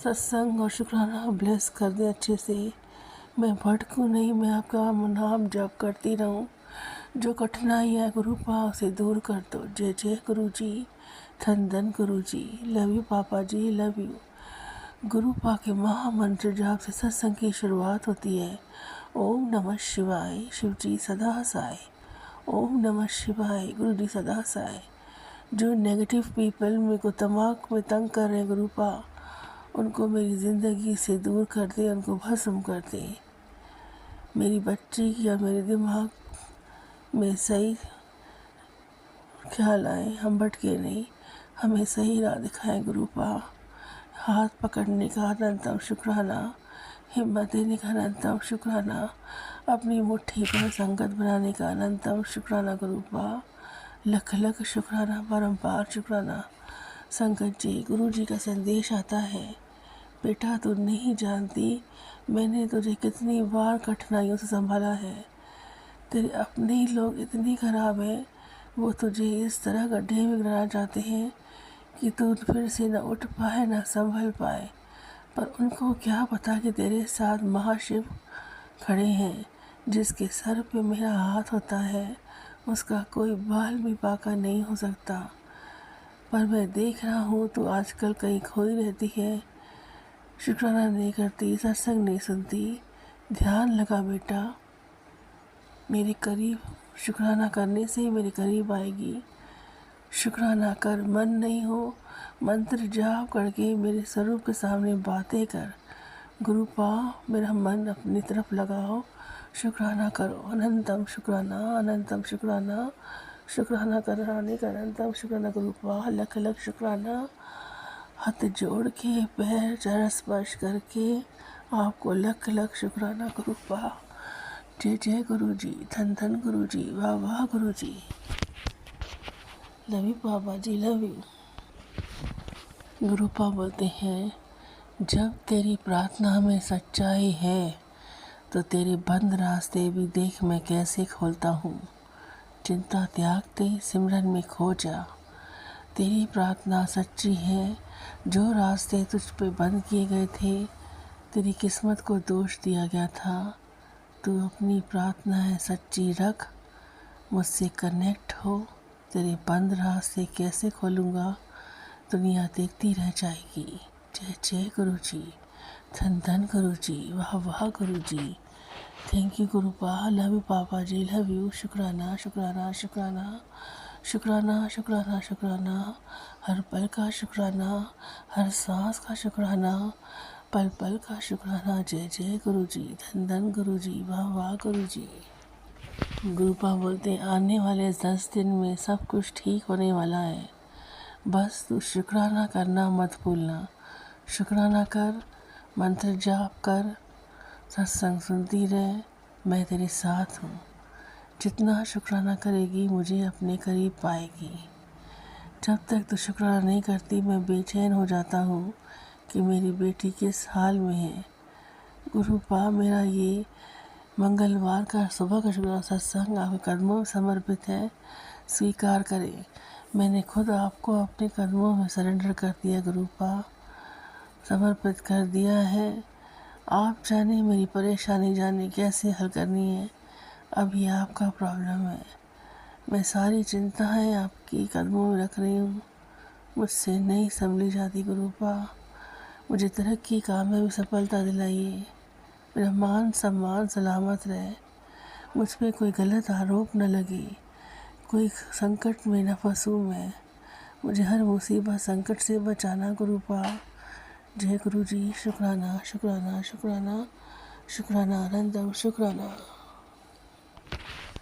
सत्संग और शुक्राना ब्लेस कर दे अच्छे से। मैं भटकूँ नहीं, मैं आपका नाम जप करती रहूँ। जो कठिनाई है गुरुपा उसे दूर कर दो। जय जय गुरु जी, धन धन गुरु जी, लव यू पापा जी, लव यू। गुरुपा के महामंत्र जाप से सत्संग की शुरुआत होती है। ओम नमः शिवाय, शिव जी सदा साय। ओम नमः शिवाय, गुरु जी सदा साय। जो नेगेटिव पीपल मेरे को दिमाग में तंग कर रहे हैं गुरुपा, उनको मेरी ज़िंदगी से दूर कर दे, उनको भस्म कर दे। मेरी बच्ची की और मेरे दिमाग में सही ख्याल आए, हम भटके नहीं, हमें सही राह दिखाएं गुरुपा। हाथ पकड़ने का अनंतम शुक्राना, हिम्मत देने का अनंतम शुक्राना, अपनी मुट्ठी पर संगत बनाने का अनंतम शुक्राना गुरुपा। लख लख शुक्राना, परम्पार शुक्राना। संगत जी, गुरु जी का संदेश आता है, बेटा तू नहीं जानती मैंने तुझे कितनी बार कठिनाइयों से संभाला है। तेरे अपने ही लोग इतने खराब हैं, वो तुझे इस तरह गड्ढे में गिराना चाहते हैं कि तू फिर से न उठ पाए न संभल पाए। पर उनको क्या पता कि तेरे साथ महाशिव खड़े हैं, जिसके सर पे मेरा हाथ होता है उसका कोई बाल भी बाका नहीं हो सकता। पर मैं देख रहा हूँ तू आजकल कहीं खोई रहती है, शुक्राना नहीं करती, सत्संग नहीं सुनती। ध्यान लगा बेटा, मेरे करीब शुक्राना करने से ही मेरे करीब आएगी। शुक्राना कर, मन नहीं हो मंत्र जाप करके मेरे स्वरूप के सामने बातें कर। गुरुपा मेरा मन अपनी तरफ लगाओ, शुक्राना करो। अनंतम शुक्राना, अनंतम शुक्राना, शुक्राना कराने का अनंतम शुक्राना गुरुपा। लख लख शुक्राना। हाथ जोड़ के पैर चरण स्पर्श करके आपको लख लख शुक्राना गुरुपा। जय जय गुरु जी, धन धन गुरु जी, वाह वाह गुरु जी, लव यू बाबा जी, लव यू। गुरुपा बोलते हैं, जब तेरी प्रार्थना में सच्चाई है तो तेरे बंद रास्ते भी देख मैं कैसे खोलता हूँ। चिंता त्यागते सिमरन में खो जा। तेरी प्रार्थना सच्ची है, जो रास्ते तुझ पे बंद किए गए थे, तेरी किस्मत को दोष दिया गया था। तू अपनी प्रार्थना है सच्ची रख, मुझसे कनेक्ट हो। तेरे बंद रास्ते कैसे खोलूँगा, दुनिया देखती रह जाएगी। जय जय गुरु जी, धन धन गुरु जी, वाह वाह गुरु जी। थैंक यू गुरुपा, लव यू पापा जी, लव यू। शुक्राना शुक्राना शुक्राना, शुक्राना शुक्राना शुक्राना, हर पल का शुक्राना, हर सांस का शुक्राना, पल पल का शुक्राना। जय जय गुरु जी, धन धन गुरु जी, वाह वाह गुरु जी। गुरुपा बोलते, आने वाले 10 दिन में सब कुछ ठीक होने वाला है, बस तू शुक्राना करना मत भूलना। शुक्राना कर, मंत्र जाप कर, सत्संग सुनती रहे, मैं तेरे साथ हूँ। जितना शुक्राना करेगी मुझे अपने करीब पाएगी। जब तक तो शुक्राना नहीं करती मैं बेचैन हो जाता हूँ कि मेरी बेटी किस हाल में है। गुरुपा मेरा ये मंगलवार का सुबह का शुक्राना सत्संग आपके कदमों में समर्पित है, स्वीकार करें। मैंने खुद आपको अपने कदमों में सरेंडर कर दिया गुरुपा, समर्पित कर दिया है। आप जाने मेरी परेशानी जाने कैसे हल करनी है, अब ये आपका प्रॉब्लम है। मैं सारी चिंताएं आपकी कदमों में रख रही हूँ, मुझसे नहीं संभली जाती गुरुपा। मुझे तरक्की, कामयाबी, सफलता दिलाइए। मेरा मान सम्मान सलामत रहे, मुझ पे कोई गलत आरोप न लगे, कोई संकट में न फंसूँ मैं। मुझे हर मुसीबत संकट से बचाना गुरुपा। जय गुरु जी, शुक्राना शुक्राना शुक्राना, शुक्राना अनंतम शुक्राना।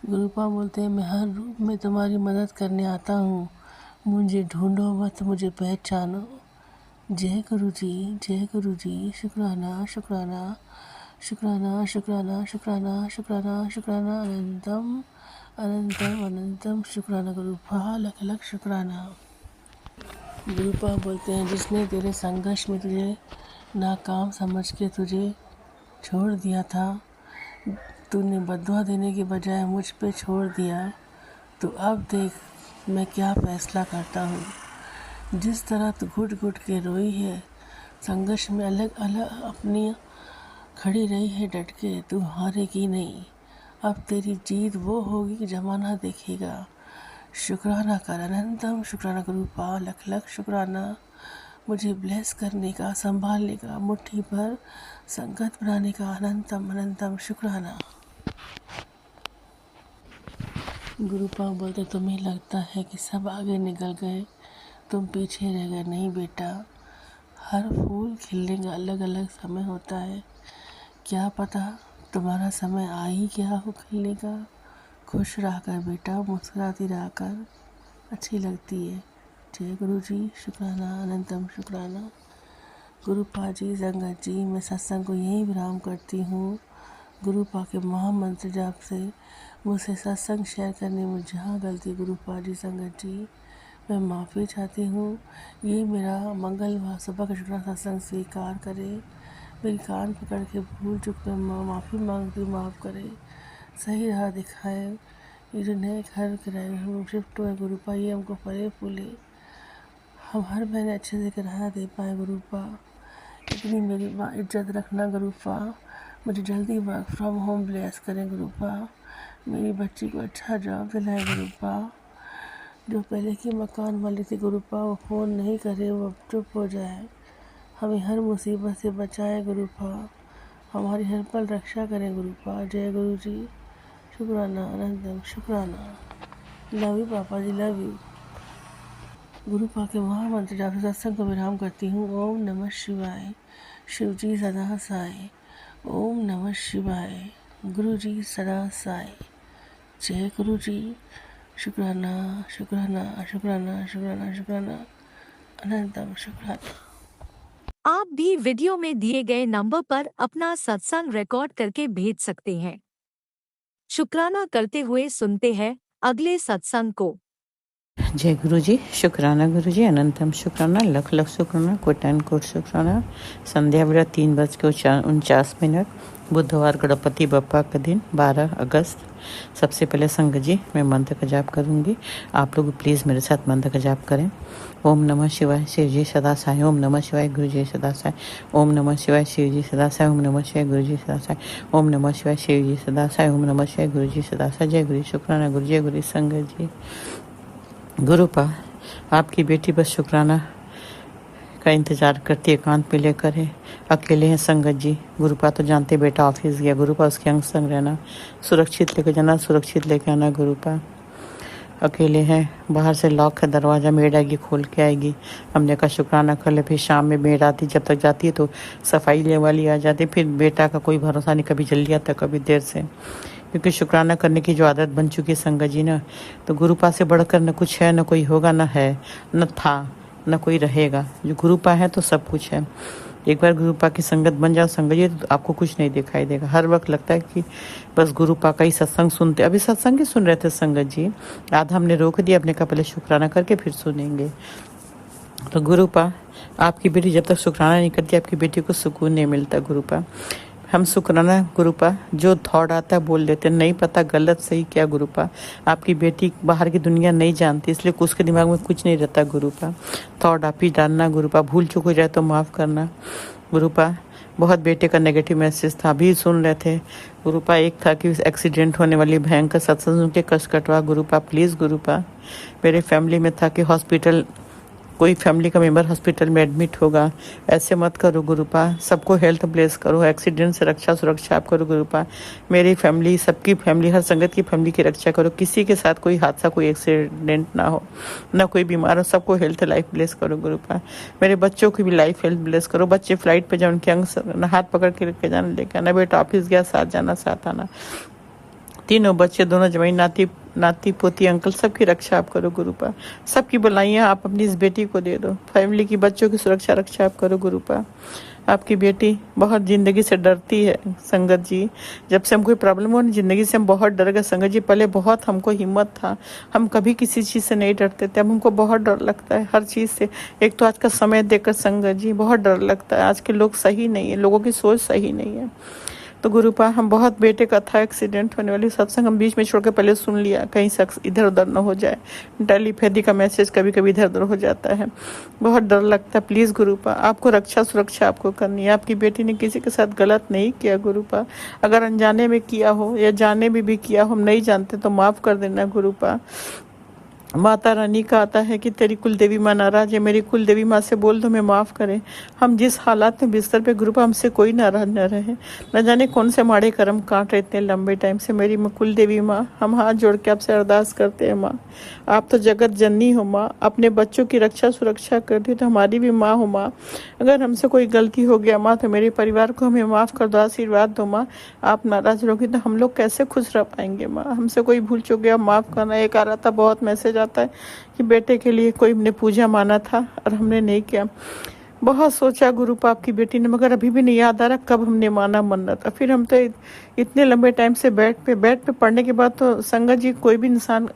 गुरुपा बोलते हैं, मैं हर रूप में तुम्हारी मदद करने आता हूँ, मुझे ढूंढो मत, मुझे पहचानो। जय गुरु जी, जय गुरु जी। शुक्राना शुक्राना शुक्राना शुक्राना शुक्राना शुक्राना शुक्राना अनंतम अनंतम अनंतम शुक्राना गुरुपा, लख लख शुक्राना। गुरुपा बोलते हैं, जिसने तेरे संघर्ष में तुझे नाकाम समझ के तुझे छोड़ दिया था, तूने बद्दुआ देने के बजाय मुझ पे छोड़ दिया, तो अब देख मैं क्या फैसला करता हूँ। जिस तरह तू घुट घुट के रोई है, संघर्ष में अलग अलग अपनी खड़ी रही है डट के, तू हारेगी नहीं। अब तेरी जीत वो होगी कि जमाना देखेगा। शुक्राना कर अनंतम शुक्राना गुरुपा, लख लख शुक्राना। मुझे ब्लेस करने का, संभालने का, मुट्ठी भर संगत बनाने का अनंतम अनंतम शुक्राना। गुरुपा बोलते, तुम्हें लगता है कि सब आगे निकल गए, तुम पीछे रह गए। नहीं बेटा, हर फूल खिलने का अलग अलग समय होता है। क्या पता तुम्हारा समय आ ही गया हो खिलने का। खुश रहा कर बेटा, मुस्कुराती रहा कर, अच्छी लगती है। जय गुरु जी, शुक्राना अनंतम शुक्राना। गुरुपा जी, संगत जी, मैं सत्संग को यहीं विराम करती हूँ। गुरुपा के महामंत्र जाप से मुझसे सत्संग शेयर करने में जहाँ गलती, गुरुपा जी, संगत जी, मैं माफ़ी चाहती हूँ। ये मेरा मंगलवार सुबह का शुक्राना सत्संग स्वीकार करे। मेरी कान पकड़ के भूल चुक में माफ़ी मांगती, माफ़ करे, सही राह दिखाए। ये जो नए घर किराए हम शिफ्ट हुए गुरुपा, ये हमको फले फूले, हम हर महीने अच्छे से किराया दे पाए गुरुपा। इतनी मेरी इज्जत रखना गुरुपा। मुझे जल्दी वर्क फ्रॉम होम ब्लेस करें गुरुपा। मेरी बच्ची को अच्छा जॉब दिलाए गुरुपा। जो पहले की मकान वाली थी गुरुपा, वो फ़ोन नहीं करे, वो अब चुप हो जाए। हमें हर मुसीबत से बचाए गुरुपा। हमारी हर पल रक्षा करें गुरुपा। जय गुरु जी, शुक्राना अनंतम शुक्राना। लव यू पापा जी, लव यू। गुरुपा के महामंत्र जाप से सत्संग को विराम करती हूँ। ओम नमः शिवाय। शिव जी सदा साई। ओम नमः शिवाय। गुरु जी सदा साई। जय गुरु जी, शुक्राना शुक्राना शुक्राना शुक्राना शुक्राना अनंतम शुक्राना। आप भी वीडियो में दिए गए नंबर पर अपना सत्संग रिकॉर्ड करके भेज सकते हैं। शुक्राना करते हुए सुनते हैं अगले सत्संग को। जय गुरु जी, शुक्राना गुरु जी, अनंतम शुक्राना, लख लख शुक्राना, कोटन कोट शुक्राना। संध्या बेला 3:49, बुधवार, गणपति बप्पा का दिन, 12 अगस्त। सबसे पहले संगत जी, मैं मंत्र का जाप करूंगी, आप लोग प्लीज़ मेरे साथ मंत्र का जाप करें। ओम नमः शिवाय, शिव जी सदा साई। ओम नमः शिवाय, गुरु जी सदा साई। ओम नमः शिवाय, शिव जी सदा साई। ओम नमः शिवाय, गुरु जी सदा साई। ओम नमः शिवाय, शिव जी सदा साई। ओम नमः शिवाय, गुरु जी सदा साई। जय गुरु, शुक्राना गुरु, जय गुरु संगत जी। गुरुपा, आपकी बेटी बस शुक्राना का इंतज़ार करती है, एकांत में लेकर है, अकेले हैं संगत जी। गुरुपा तो जानते बेटा ऑफिस गया, गुरुपा उसके अंग संग रहना, सुरक्षित लेके जाना, सुरक्षित लेके आना। गुरुपा अकेले हैं, बाहर से लॉक है दरवाज़ा, मेड आएगी खोल के आएगी। हमने कहा शुक्राना कर ले, फिर शाम में मेड आती, जब तक जाती है तो सफाई लेने वाली आ जाती, फिर बेटा का कोई भरोसा नहीं, कभी जल्दी आता कभी देर से, क्योंकि शुक्राना करने की जो आदत बन चुकी है संगत जी ना, तो गुरुपा से बढ़कर न कुछ है, न कोई होगा, न है, न था, न कोई रहेगा। जो गुरुपा है तो सब कुछ है। एक बार गुरुपा की संगत बन जाओ संगत जी, तो आपको कुछ नहीं दिखाई देगा। हर वक्त लगता है कि बस गुरुपा का ही सत्संग सुनते। अभी सत्संग ही सुन रहे थे संगत जी, आधा हमने रोक दिया, अपने का पहले शुक्राना करके फिर सुनेंगे। तो गुरुपा, आपकी बेटी जब तक शुक्राना नहीं करती, आपकी बेटी को सुकून नहीं मिलता। गुरुपा, हम शुक्राना गुरुपा, जो थॉट आता है बोल देते, नहीं पता गलत सही क्या। गुरुपा, आपकी बेटी बाहर की दुनिया नहीं जानती, इसलिए उसके दिमाग में कुछ नहीं रहता। गुरुपा, थॉट आप ही डालना। गुरुपा, भूल चूक हो जाए तो माफ़ करना। गुरुपा, बहुत बेटे का नेगेटिव मैसेज था, अभी सुन रहे थे। गुरुपा, एक था कि एक्सीडेंट होने वाली भयंकर सत्संग के कष्ट कटवा। गुरुपा प्लीज़, गुरुपा मेरे फैमिली में था कि हॉस्पिटल कोई फैमिली का मेम्बर हॉस्पिटल में एडमिट होगा, ऐसे मत करो गुरुपा। सबको हेल्थ ब्लेस करो, एक्सीडेंट से रक्षा सुरक्षा आप करो गुरुपा। मेरी फैमिली, सबकी फैमिली, हर संगत की फैमिली की रक्षा करो। किसी के साथ कोई हादसा, कोई एक्सीडेंट ना हो, ना कोई बीमार हो। सबको हेल्थ लाइफ ब्लेस करो गुरुपा। मेरे बच्चों की भी लाइफ हेल्थ ब्लेस करो। बच्चे फ्लाइट पे जाए, उनके अंग हाथ पकड़ के लेके जाना, लेके आना। बेटा ऑफिस गया, साथ जाना साथ आना। तीनों बच्चे, दोनों जमाई, नाती पोती, अंकल, सबकी रक्षा आप करो गुरुपा। सबकी बुलाइयाँ आप अपनी इस बेटी को दे दो। फैमिली की, बच्चों की सुरक्षा रक्षा आप करो गुरुपा। आपकी बेटी बहुत ज़िंदगी से डरती है संगत जी। जब से हम कोई प्रॉब्लम हो, ज़िंदगी से हम बहुत डर गए संगत जी। पहले बहुत हमको हिम्मत था, हम कभी किसी चीज़ से नहीं डरते थे। अब हमको बहुत डर लगता है हर चीज़ से। एक तो आज का समय देखकर संगत जी बहुत डर लगता है। आज के लोग सही नहीं है, लोगों की सोच सही नहीं है। तो गुरुपा, हम बहुत बेटे का था एक्सीडेंट होने वाली सत्संग, हम बीच में छोड़ के पहले सुन लिया, कहीं शख्स इधर उधर न हो जाए। टेलीपैथी का मैसेज कभी कभी इधर उधर हो जाता है, बहुत डर लगता है। प्लीज़ गुरुपा, आपको रक्षा सुरक्षा आपको करनी है। आपकी बेटी ने किसी के साथ गलत नहीं किया गुरुपा। अगर अनजाने में किया हो या जाने में भी किया हो, हम नहीं जानते, तो माफ़ कर देना गुरुपा। माता रानी का आता है कि तेरी कुल देवी माँ नाराज है, मेरी कुल देवी माँ से बोल दो मैं माफ़ करें। हम जिस हालात में बिस्तर पे गुरुपा, हमसे कोई नाराज न रहे। न जाने कौन से माड़े कर्म काट रहे इतने लंबे टाइम से। मेरी कुल देवी माँ, हम हाथ जोड़ के आपसे अरदास करते हैं माँ। आप तो जगत जननी हो माँ, अपने बच्चों की रक्षा सुरक्षा करती हो, तो हमारी भी माँ हो माँ। अगर हमसे कोई गलती हो गया माँ, तो मेरे परिवार को हमें माफ़ कर दो, आशीर्वाद दो माँ। आप नाराज रहोगी तो हम लोग कैसे खुश रह पाएंगे माँ। हमसे कोई भूल चूक गया, माफ़ करना। एक आ रहा था बहुत मैसेज आता है कि बेटे के लिए कोई हमने पूजा माना था और हमने नहीं किया। बहुत सोचा गुरुपा आपकी बेटी ने, मगर अभी भी नहीं याद आ रहा कब हमने माना मन्नत। फिर हम तो इतने लंबे टाइम से बेड पे पढ़ने के बाद तो संगत जी, कोई भी इंसान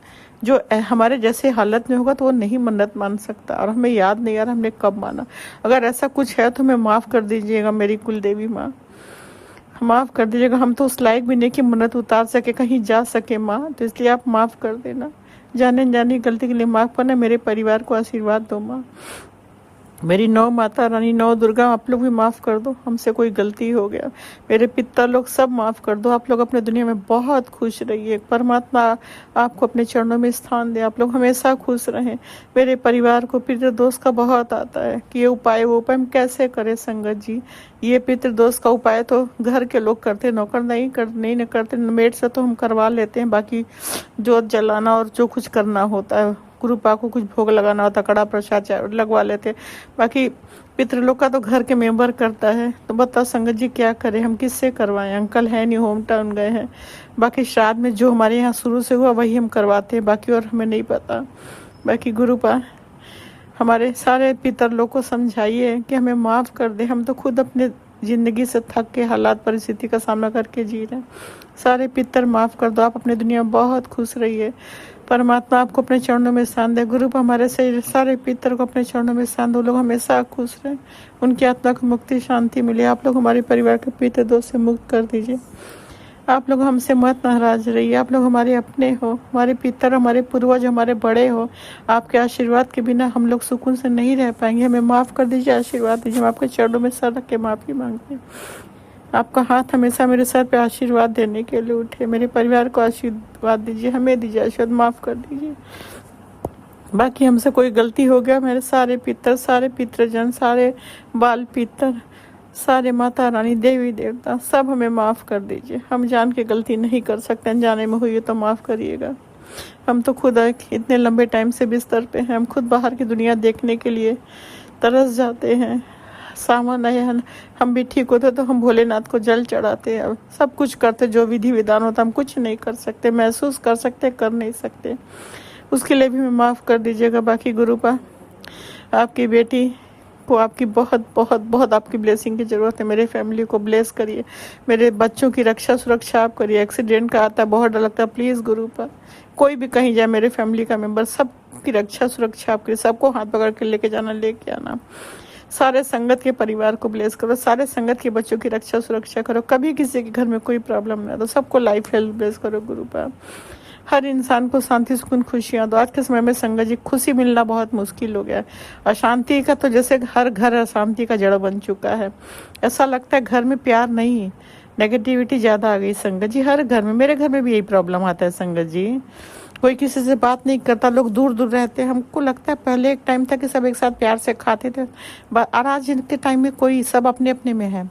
जो हमारे जैसे हालत में होगा तो वो नहीं मन्नत मान सकता, और हमें याद नहीं आ रहा हमने कब माना। अगर ऐसा कुछ है तो हमें माफ़ कर दीजिएगा मेरी कुल देवी माँ, माफ़ कर दीजिएगा। हम तो उस लायक भी नहीं कि मन्नत उतार सके, कहीं जा सके माँ, तो इसलिए आप माफ़ कर देना। जाने जानी गलती के लिए माफ़ करना। मेरे परिवार को आशीर्वाद दो माँ। मेरी नौ माता रानी, नौ दुर्गा, आप लोग भी माफ़ कर दो, हमसे कोई गलती हो गया। मेरे पिता लोग सब माफ़ कर दो। आप लोग अपने दुनिया में बहुत खुश रहिए। परमात्मा आपको अपने चरणों में स्थान दे, आप लोग हमेशा खुश रहें। मेरे परिवार को पितृ दोष का बहुत आता है कि ये उपाय वो उपाय हम कैसे करें संगत जी। ये पितृ दोष का उपाय तो घर के लोग करते, नौकर नहीं करते। मेड से तो हम करवा लेते हैं, बाकी जोत जलाना और जो कुछ करना होता है, गुरुपा को कुछ भोग लगाना होता, कड़ा प्रसाद लगवा लेते। बाकी पितृलोक का तो घर के मेंबर करता है। तो बताओ संगत जी क्या करें, हम किससे करवाएं। अंकल है नहीं, होम टाउन गए हैं। बाकी श्राद्ध में जो हमारे यहाँ शुरू से हुआ वही हम करवाते हैं, बाकी और हमें नहीं पता। बाकी गुरुपा, हमारे सारे पितरलोक को समझाइए कि हमें माफ़ कर दे। हम तो खुद अपने ज़िंदगी से थक के हालात परिस्थिति का सामना करके जी रहे हैं। सारे पितर माफ़ कर दो। आप अपने दुनिया में बहुत खुश रहिए। परमात्मा आपको अपने चरणों में स्थान दे। गुरु हमारे से सारे पितर को अपने चरणों में स्थान दो। लोग हमेशा खुश रहें, उनकी आत्मा को मुक्ति शांति मिले। आप लोग हमारे परिवार के पितर दोष से मुक्त कर दीजिए। आप लोग हमसे मत नाराज रहिए। आप लोग हमारे अपने हो, हमारे पितर, हमारे पूर्वज, हमारे बड़े हो। आपके आशीर्वाद के बिना हम लोग सुकून से नहीं रह पाएंगे। हमें माफ़ कर दीजिए, आशीर्वाद दीजिए। हम आपके चरणों में सर रख के माफ़ी मांगते हैं। आपका हाथ हमेशा मेरे सर पे आशीर्वाद देने के लिए उठे। मेरे परिवार को आशीर्वाद दीजिए, हमें दीजिए आशीर्वाद, माफ़ कर दीजिए। बाकी हमसे कोई गलती हो गया, मेरे सारे पितर, सारे पितृजन, सारे बाल पितर, सारे माता रानी, देवी देवता, सब हमें माफ़ कर दीजिए। हम जान के गलती नहीं कर सकते, अनजाने में हुई तो माफ़ करिएगा। हम तो खुद इतने लंबे टाइम से बिस्तर पे हैं। हम खुद बाहर की दुनिया देखने के लिए तरस जाते हैं। सामान है, हम भी ठीक होते तो हम भोलेनाथ को जल चढ़ाते हैं, सब कुछ करते, जो विधि विधान होता हम कुछ नहीं कर सकते, महसूस कर सकते, कर नहीं सकते। उसके लिए भी हमें माफ़ कर दीजिएगा। बाकी गुरुपा, आपकी बेटी को आपकी बहुत बहुत बहुत आपकी ब्लेसिंग की ज़रूरत है। मेरे फैमिली को ब्लेस करिए, मेरे बच्चों की रक्षा सुरक्षा आप करिए। एक्सीडेंट का आता है, बहुत डर लगता है। प्लीज़ गुरुपा, कोई भी कहीं जाए, मेरे फैमिली का मेंबर, सबकी रक्षा सुरक्षा आप करिए। सबको हाथ पकड़ के लेके जाना, लेके आना। सारे संगत के परिवार को ब्लेस करो, सारे संगत के बच्चों की रक्षा सुरक्षा करो। कभी किसी के घर में कोई प्रॉब्लम ना दो, सबको लाइफ हेल्थ ब्लेस करो गुरुपा। हर इंसान को शांति सुकून खुशियाँ दो। आज के समय में संगत जी खुशी मिलना बहुत मुश्किल हो गया है। अशांति का तो जैसे हर घर अशांति का जड़ बन चुका है। ऐसा लगता है घर में प्यार नहीं, नेगेटिविटी ज़्यादा आ गई संगत जी। हर घर में, मेरे घर में भी यही प्रॉब्लम आता है संगत जी। कोई किसी से बात नहीं करता, लोग दूर दूर रहते हैं। हमको लगता है पहले एक टाइम था कि सब एक साथ प्यार से खाते थे, और आज के टाइम में कोई सब अपने अपने में है,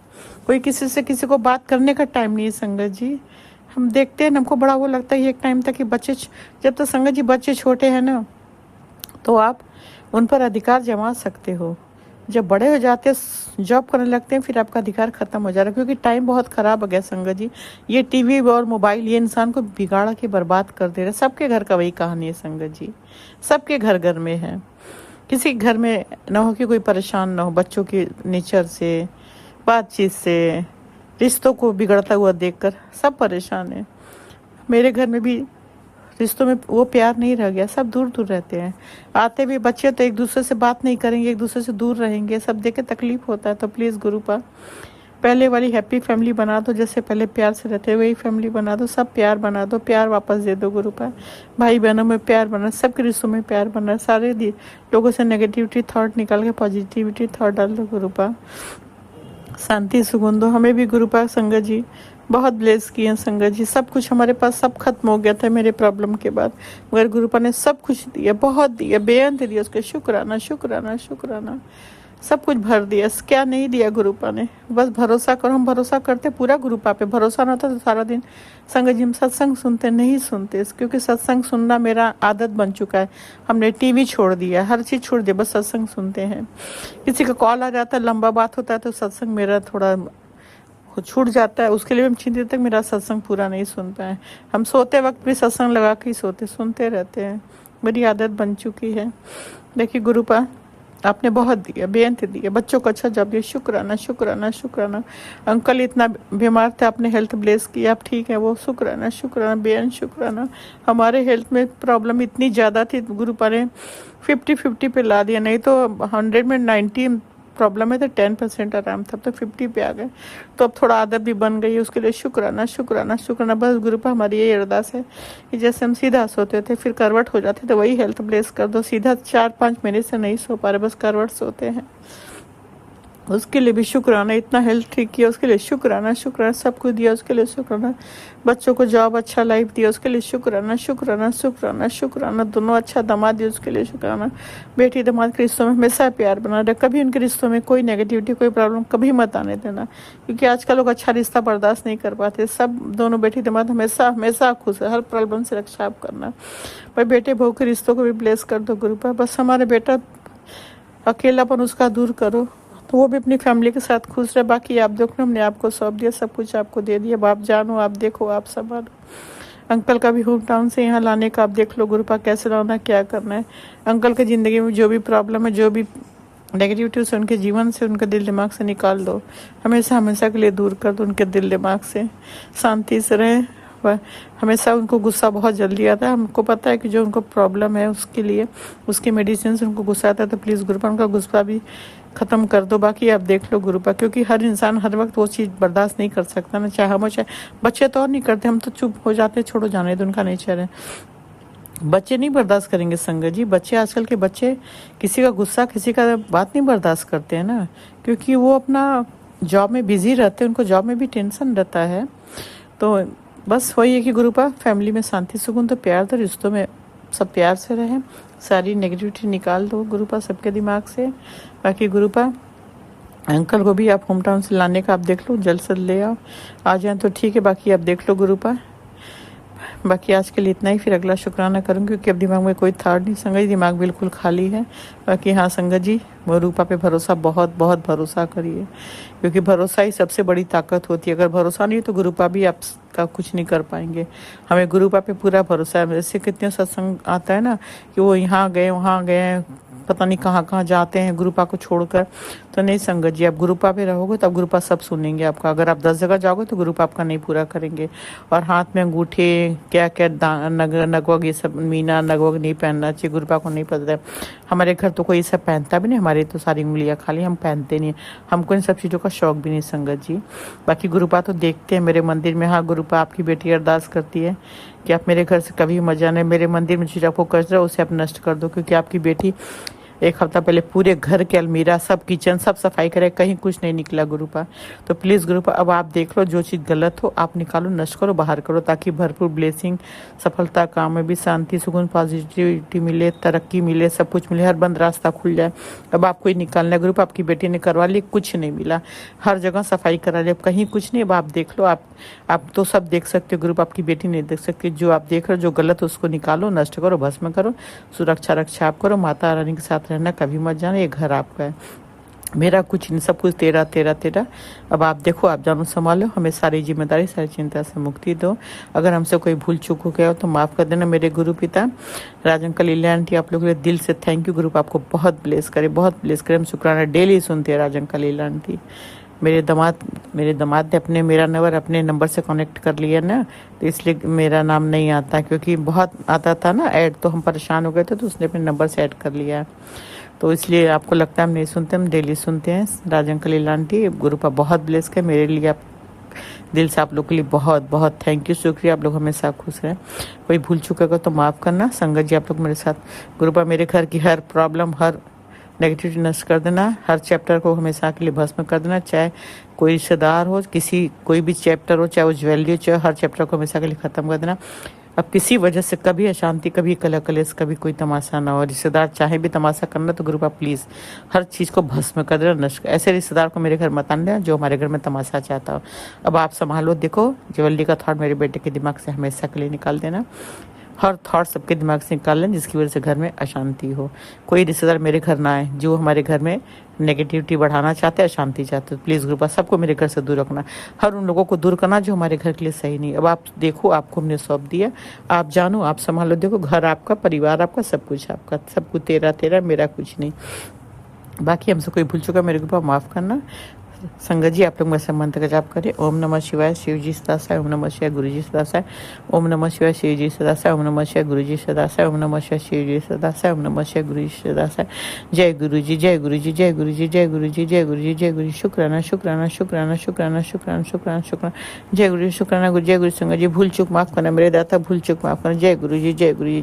कोई किसी से किसी को बात करने का टाइम नहीं है संगत जी। हम देखते हैं, हमको बड़ा वो लगता है ये एक टाइम था कि बच्चे, जब तक संगत जी बच्चे छोटे हैं ना तो आप उन पर अधिकार जमा सकते हो। जब बड़े हो जाते हैं, जॉब करने लगते हैं, फिर आपका अधिकार खत्म हो जा रहा है, क्योंकि टाइम बहुत खराब हो गया संगत जी। ये टीवी और मोबाइल ये इंसान को बिगाड़ के बर्बाद कर दे रहा है। सबके घर का वही कहानी है संगत जी, सबके घर घर में है। किसी घर में ना हो कि कोई परेशान ना हो बच्चों के नेचर से, बातचीत से, रिश्तों को बिगड़ता हुआ देखकर सब परेशान है। मेरे घर में भी रिश्तों में वो प्यार नहीं रह गया, सब दूर दूर रहते हैं। आते भी बच्चे तो एक दूसरे से बात नहीं करेंगे, एक दूसरे से दूर रहेंगे, सब देख के तकलीफ होता है। तो प्लीज़ गुरुपा पहले वाली हैप्पी फैमिली बना दो, जैसे पहले प्यार से रहते वही फैमिली बना दो, सब प्यार बना दो, प्यार वापस दे दो गुरुपा। भाई बहनों में प्यार बना, सबके रिश्तों में प्यार बना, सारे लोगों से नेगेटिविटी थॉट निकाल के पॉजिटिविटी थॉट डाल दो गुरुपा। शांति सुकून दो हमें भी गुरुपा। संगत जी बहुत ब्लेस किए हैं संगत जी, सब कुछ हमारे पास सब खत्म हो गया था मेरे प्रॉब्लम के बाद, मगर गुरुपा ने सब कुछ दिया, बहुत दिया, बेअंत दिया, उसके शुक्राना शुक्राना शुक्राना, सब कुछ भर दिया। क्या नहीं दिया गुरुपा ने, बस भरोसा करो। हम भरोसा करते पूरा गुरुपा पे, भरोसा ना होता तो सारा दिन संगत जी हम सत्संग सुनते नहीं सुनते, क्योंकि सत्संग सुनना मेरा आदत बन चुका है। हमने टीवी छोड़ दिया, हर चीज़ छोड़ दिया, बस सत्संग सुनते हैं। किसी का कॉल आ जाता है, लंबा बात होता है तो सत्संग मेरा थोड़ा छूट जाता है, उसके लिए हम चिंतित तक मेरा सत्संग पूरा नहीं सुन पाए। हम सोते वक्त भी सत्संग लगा के ही सुनते रहते हैं, मेरी आदत बन चुकी है। देखिए गुरुपा आपने बहुत दिया, बेअंत दिया, बच्चों को अच्छा जॉब दिया, शुक्राना शुक्राना शुक्राना। अंकल इतना बीमार थे, आपने हेल्थ ब्लेस किया, आप ठीक है, वो शुक्राना शुक्राना बेअंत शुक्राना। हमारे हेल्थ में प्रॉब्लम इतनी ज़्यादा थी, गुरुपा ने 50-50 पे ला दिया, नहीं तो 100 में 90 प्रॉब्लम है तो 10% आराम था, तो 50 पे आ गए। तो अब थोड़ा आदत भी बन गई है, उसके लिए शुक्राना शुक्राना शुक्राना। बस गुरुपा हमारी यही अरदास है कि जैसे हम सीधा सोते थे फिर करवट हो जाते तो वही हेल्थ ब्लेस कर दो। सीधा 4-5 महीने से नहीं सो पा रहे, बस करवट सोते हैं, उसके लिए भी शुक्राना। इतना हेल्थ ठीक किया उसके लिए शुक्राना शुक्राना, सब कुछ दिया उसके लिए शुक्राना। बच्चों को जॉब अच्छा लाइफ दिया उसके लिए शुक्राना शुक्राना शुक्राना शुक्राना। दोनों अच्छा दामाद दिया उसके लिए शुक्राना। बेटी दामाद के रिश्तों में हमेशा प्यार बना रहे, कभी उनके रिश्तों में कोई नेगेटिविटी कोई प्रॉब्लम कभी मत आने देना, क्योंकि आजकल लोग अच्छा रिश्ता बर्दाश्त नहीं कर पाते। सब दोनों बेटी दामाद हमेशा हमेशा खुश है, हर प्रॉब्लम से रक्षा आप करना। पर बेटे बहू के रिश्तों को भी ब्लेस कर दो गुरुपा। बस हमारे बेटा अकेलापन उसका दूर करो, तो वो भी अपनी फैमिली के साथ खुश रहे। बाकी आप देखो, हमने आपको सौंप दिया, सब कुछ आपको दे दिया, आप जानो, आप देखो, आप संभालो। अंकल का भी होम टाउन से यहाँ लाने का आप देख लो गुरुपा, कैसे लाना, क्या करना है। अंकल की ज़िंदगी में जो भी प्रॉब्लम है, जो भी नेगेटिविटी से उनके जीवन से, उनके दिल दिमाग से निकाल दो, हमेशा हमेशा के लिए दूर कर दो, उनके दिल दिमाग से शांति से रहे। हमेशा उनको गुस्सा बहुत जल्दी आता है, हमको पता है कि जो उनको प्रॉब्लम है उसके लिए उसके मेडिसिन से उनको गुस्सा आता है, तो प्लीज़ गुरुपा उनका गुस्सा भी ख़त्म कर दो। बाकी आप देख लो गुरुपा, क्योंकि हर इंसान हर वक्त वो चीज़ बर्दाश्त नहीं कर सकता ना, चाहे हम चाहे बच्चे तो और नहीं करते, हम तो चुप हो जाते, छोड़ो जाने दो, उनका नेचर है। बच्चे नहीं बर्दाश्त करेंगे संगत जी, बच्चे आजकल के बच्चे किसी का गुस्सा किसी का बात नहीं बर्दाश्त करते हैं ना, क्योंकि वो अपना जॉब में बिजी रहते हैं, उनको जॉब में भी टेंशन रहता है। तो बस वही है कि गुरुपा फैमिली में शांति सुकून तो प्यार तो रिश्तों में सब प्यार से रहें, सारी नेगेटिविटी निकाल दो गुरुपा सबके दिमाग से। बाकी गुरुपा अंकल को भी आप होम टाउन से लाने का आप देख लो, जल्द से ले आओ, आ जाए तो ठीक है, बाकी आप देख लो गुरुपा। बाकी आज के लिए इतना ही, फिर अगला शुक्राना करूँगी, क्योंकि अब दिमाग में कोई थॉट नहीं संगत जी, दिमाग बिल्कुल खाली है। बाकी हाँ संगत जी, वो रूपा पे भरोसा बहुत बहुत भरोसा करिए, क्योंकि भरोसा ही सबसे बड़ी ताकत होती है। अगर भरोसा नहीं तो गुरुपा भी आपका कुछ नहीं कर पाएंगे। हमें गुरुपा पे पूरा भरोसा है। जैसे कितने सत्संग आता है ना कि वो यहाँ गए वहाँ गए, पता नहीं कहाँ कहाँ जाते हैं गुरुपा को छोड़कर। तो नहीं संगत जी, आप गुरुपा पे रहोगे तो आप गुरुपा सब सुनेंगे आपका। अगर आप 10 जगह जाओगे तो गुरुपा आपका नहीं पूरा करेंगे। और हाथ में अंगूठे क्या क्या नगवग ये सब मीना नगवग नहीं पहनना चाहिए, गुरुपा को नहीं पता है। हमारे घर तो कोई ये सब पहनता भी नहीं, हमारी तो सारी उंगलियाँ खाली, हम पहनते नहीं, हमको इन सब चीज़ों का शौक भी नहीं संगत जी। बाकी गुरुपा तो देखते हैं मेरे मंदिर में। हाँ गुरुपा आपकी बेटी अरदास करती है कि आप मेरे घर से कभी मजा नहीं, मेरे मंदिर में चीज़ आपको कर रहा है उसे आप नष्ट कर दो, क्योंकि आपकी बेटी एक हफ्ता पहले पूरे घर के अलमीरा सब किचन सब सफाई करे, कहीं कुछ नहीं निकला गुरुपा। तो प्लीज़ गुरुपा अब आप देख लो, जो चीज़ गलत हो आप निकालो, नष्ट करो, बाहर करो, ताकि भरपूर ब्लेसिंग, सफलता, काम में भी शांति, सुकून, पॉजिटिविटी मिले, तरक्की मिले, सब कुछ मिले, हर बंद रास्ता खुल जाए। अब आपको ही निकालना है ग्रुप। आपकी बेटी ने करवा ली, कुछ नहीं मिला, हर जगह सफाई करा ली, अब कहीं कुछ नहीं। अब आप देख लो, आप तो सब देख सकते हो ग्रुप, आपकी बेटी नहीं देख सकती। जो आप देख रहे हो जो गलत है उसको निकालो, नष्ट करो, भस्म करो, सुरक्षा रक्षा आप करो। माता रानी के साथ रहना, कभी मत जाना, ये घर आपका है, मेरा कुछ नहीं, सब कुछ तेरा तेरा तेरा। अब आप देखो, आप जानो, संभालो, हमें सारी जिम्मेदारी, सारी चिंता से मुक्ति दो। अगर हमसे कोई भूल चूक हो गया हो तो माफ़ कर देना। मेरे गुरु पिता राजन कलीला आंटी, आप लोगों के लिए दिल से थैंक यू। ग्रुप आपको बहुत ब्लेस करे, बहुत ब्लेस करे। हम शुक्राना डेली सुनते हैं राजन कलीला आंटी। मेरे दामाद ने अपने मेरा नंबर अपने नंबर से कनेक्ट कर लिया ना, तो इसलिए मेरा नाम नहीं आता, क्योंकि बहुत आता था ना ऐड, तो हम परेशान हो गए थे, तो उसने अपने नंबर से ऐड कर लिया। तो इसलिए आपको लगता है हम नहीं सुनते, हम डेली सुनते हैं। राजन कलीला आंटी, गुरु पर बहुत ब्लेस कर, मेरे लिए आप दिल से आप लोग के लिए बहुत बहुत थैंक यू, शुक्रिया। आप लोग हमेशा खुश रहें। कोई भूल चुकेगा तो माफ़ करना। संगत जी आप लोग मेरे साथ, गुरु पर मेरे घर की हर प्रॉब्लम, हर नेगेटिविटी नष्ट कर देना, हर चैप्टर को हमेशा के लिए भस्म कर देना। चाहे कोई रिश्तेदार हो, कोई भी चैप्टर हो, चाहे वो ज्वेलरी हो, चाहे हर चैप्टर को हमेशा के लिए ख़त्म कर देना। अब किसी वजह से कभी अशांति, कभी कलह कलेश, कभी कोई तमाशा ना हो। रिश्तेदार चाहे भी तमाशा करना तो गुरु आप प्लीज़ हर चीज़ को भस्म कर देना, नष्ट। ऐसे रिश्तेदार को मेरे घर मत आने देना जो हमारे घर में तमाशा चाहता हो। अब आप संभालो, देखो ज्वेलरी का थॉट मेरे बेटे के दिमाग से हमेशा के लिए निकाल देना। हर थॉट सबके दिमाग से निकाल लें जिसकी वजह से घर में अशांति हो। कोई रिश्तेदार मेरे घर ना आए जो हमारे घर में नेगेटिविटी बढ़ाना चाहते हैं, अशांति चाहते हो। प्लीज़ ग्रुप सबको मेरे घर से दूर रखना, हर उन लोगों को दूर करना जो हमारे घर के लिए सही नहीं। अब आप देखो, आपको हमने सौंप दिया, आप जानो, आप संभालो। देखो घर आपका, परिवार आपका, सब कुछ आपका, सब कुछ तेरा तेरा, मेरा कुछ नहीं। बाकी हमसे कोई भूल चुका मेरे को माफ़ करना। संगत जी आप लोग मेरे से मंत्र का जाप करें। ओम नमः शिवाय, शिव जी सदा साय। ओम नमः शिवाय, गुरु जी सदा साय। ओम नमः शिवाय, शिव जी सदा साय। ओम नमः शिवाय, गुरु जी सदा साय। ओम नमः शिवाय, शिव जी सदा साय। ओम नमः शिवाय, गुरु जी सदा साय। जय गुरु जी, जय गुरु जी, जय गुरु जी, जय गुरु जी, जय गुरु जी, जय गुरु। शुक्राना शुक्राना शुक्राना शुक्राना शुक्राना शुक्राना शुक्राना। जय गुरु जी, शुक्राना गुरु, जय गुरु। संगत जी भूल चूक माफ़ करना, मेरे दाता भूल चूक माफ़ करना। जय गुरु जी, जय गुरु जी।